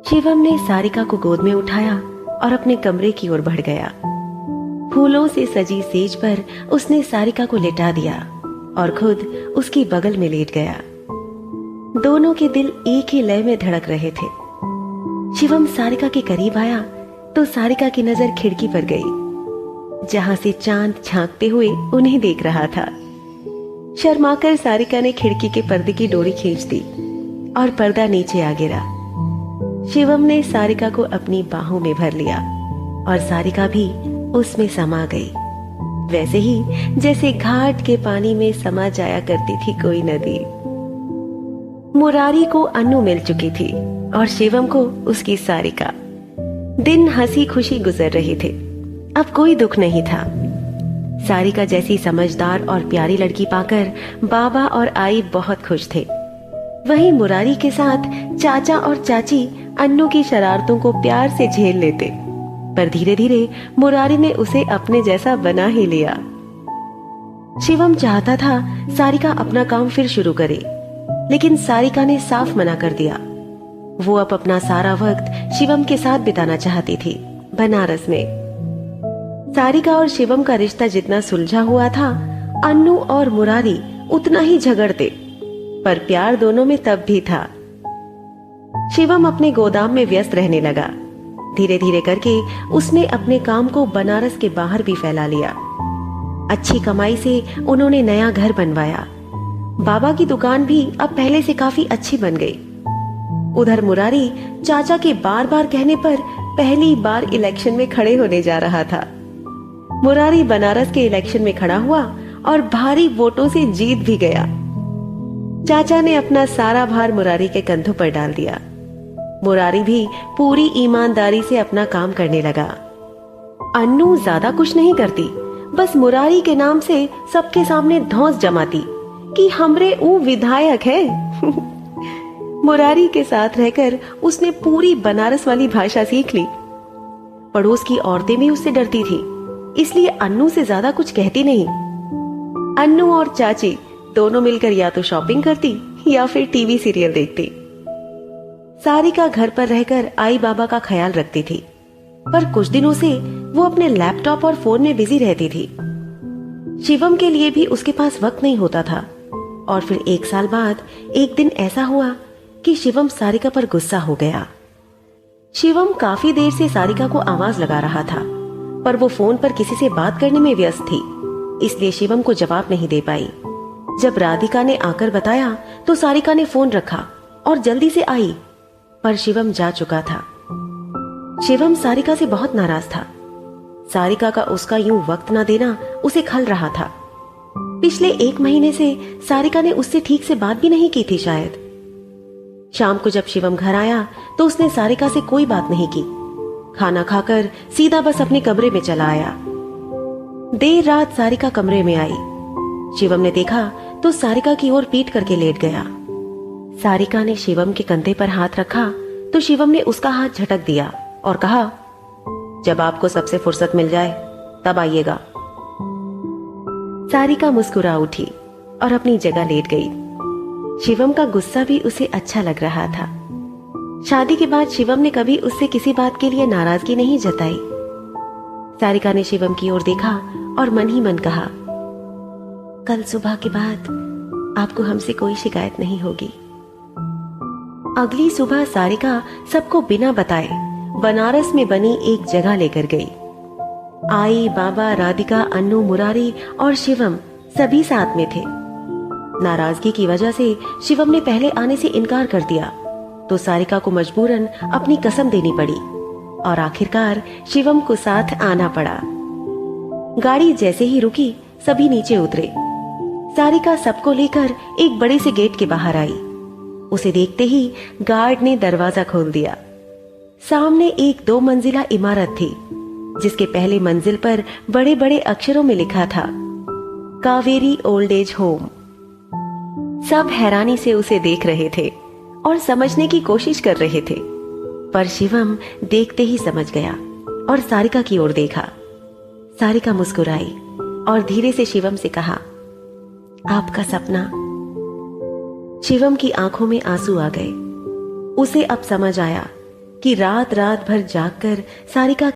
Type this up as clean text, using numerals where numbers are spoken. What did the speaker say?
शिवम ने सारिका को गोद में उठाया और अपने कमरे की ओर बढ़ गया। फूलों से सजी सेज पर उसने सारिका को लेटा दिया और खुद उसकी बगल में लेट गया। दोनों के दिल एक ही लय में धड़क रहे थे। शिवम सारिका के करीब आया तो सारिका की नजर खिड़की पर गई, जहां से चांद झांकते हुए उन्हें देख रहा था। शर्माकर सारिका ने खिड़की के पर्दे की डोरी खींच दी और पर्दा नीचे आ गिरा। शिवम ने सारिका को अपनी बाहों में भर लिया और सारिका भी उसमें समा गई, वैसे ही जैसे घाट के पानी में समा जाया करती थी कोई नदी। मुरारी को अन्नू मिल चुकी थी और शिवम को उसकी सारिका। दिन हंसी खुशी गुजर रहे थे, अब कोई दुख नहीं था। सारिका जैसी समझदार और प्यारी लड़की पाकर बाबा और आई बहुत खुश थे। वहीं मुरारी के साथ चाचा और चाची अन्नू की शरारतों को प्यार से झेल लेते, पर धीरे धीरे मुरारी ने उसे अपने जैसा बना ही लिया। शिवम चाहता था सारिका अपना काम फिर शुरू करे, लेकिन सारिका ने साफ मना कर दिया। वो अब अपना सारा वक्त शिवम के साथ बिताना चाहती थी बनारस में। सारिका और शिवम का रिश्ता जितना सुलझा हुआ था, अन्नू और मुरारी उतना ही झगड़ते, पर प्यार दोनों में तब भी था। शिवम अपने गोदाम में व्यस्त रहने लगा। धीरे धीरे करके उसने अपने काम को बनारस के बाहर भी फैला लिया। अच्छी कमाई से उन्होंने नया घर बनवाया। बाबा की दुकान भी अब पहले से काफी अच्छी बन गई। उधर मुरारी चाचा के बार बार कहने पर पहली बार इलेक्शन में खड़े होने जा रहा था। मुरारी बनारस के इलेक्शन में खड़ा हुआ और भारी वोटों से जीत भी गया। चाचा ने अपना सारा भार मुरारी के कंधों पर डाल दिया। मुरारी भी पूरी ईमानदारी से अपना काम करने लगा। अन्नू ज्यादा कुछ नहीं करती, बस मुरारी के नाम से सबके सामने धौंस जमाती कि हमरे ऊ विधायक है। मुरारी के साथ रहकर उसने पूरी बनारस वाली भाषा सीख ली। पड़ोस की औरतें भी उससे डरती थी, इसलिए अन्नू से ज्यादा कुछ कहती नहीं। अन्नू और चाची दोनों मिलकर या तो शॉपिंग करती या फिर टीवी सीरियल देखती। सारिका घर पर रहकर आई बाबा का ख्याल रखती थी, पर कुछ दिनों से वो अपने लैपटॉप और फोन में बिजी रहती थी। शिवम के लिए भी उसके पास वक्त नहीं होता था। और फिर 1 साल बाद एक दिन ऐसा हुआ कि शिवम सारिका पर गुस्सा हो गया। शिवम काफी देर से सारिका को आवाज लगा रहा था, पर वो फोन पर किसी से बात करने में व्यस्त थी, इसलिए शिवम को जवाब नहीं दे पाई। जब राधिका ने आकर बताया तो सारिका ने फोन रखा और जल्दी से आई, पर शिवम जा चुका था। शिवम सारिका से बहुत नाराज था। सारिका का उसका यूं वक्त ना देना उसे खल रहा था। पिछले 1 महीने से सारिका ने उससे ठीक से बात भी नहीं की थी शायद। शाम को जब शिवम घर आया तो उसने सारिका से कोई बात नहीं की। खाना खाकर सीधा बस अपने कमरे में चला आया। देर रात सारिका कमरे में आई। शिवम ने देखा तो सारिका की ओर पीट करके लेट गया। सारिका ने शिवम के कंधे पर हाथ रखा तो शिवम ने उसका हाथ झटक दिया और कहा, जब आपको सबसे फुर्सत मिल जाए तब आइएगा। सारिका मुस्कुरा उठी और अपनी जगह लेट गई। शिवम का गुस्सा भी उसे अच्छा लग रहा था। शादी के बाद शिवम ने कभी उससे किसी बात के लिए नाराजगी नहीं जताई। सारिका ने शिवम की ओर देखा और मन ही मन कहा, कल सुबह के बाद आपको हमसे कोई शिकायत नहीं होगी। अगली सुबह सारिका सबको बिना बताए बनारस में बनी एक जगह लेकर गई। आई, बाबा, राधिका, अन्नू, मुरारी और शिवम सभी साथ में थे। नाराजगी की वजह से शिवम ने पहले आने से इनकार कर दिया, तो सारिका को मजबूरन अपनी कसम देनी पड़ी और आखिरकार शिवम को साथ आना पड़ा। गाड़ी जैसे ही रुकी सभी नीचे उतरे। सारिका सबको लेकर एक बड़े से गेट के बाहर आई। उसे देखते ही गार्ड ने दरवाजा खोल दिया। सामने एक 2 मंजिला इमारत थी, जिसके पहले मंजिल पर बड़े बड़े अक्षरों में लिखा था, कावेरी ओल्ड एज होम। सब हैरानी से उसे देख रहे थे और समझने की कोशिश कर रहे थे, पर शिवम देखते ही समझ गया और सारिका की ओर देखा। सारिका मुस्कुराई और धीरे से शिवम से कहा, आपका सपना। शिवम की आंखों में आंसू आ गए। उसे अब समझ आया कि रात रात भर जागकर सारिका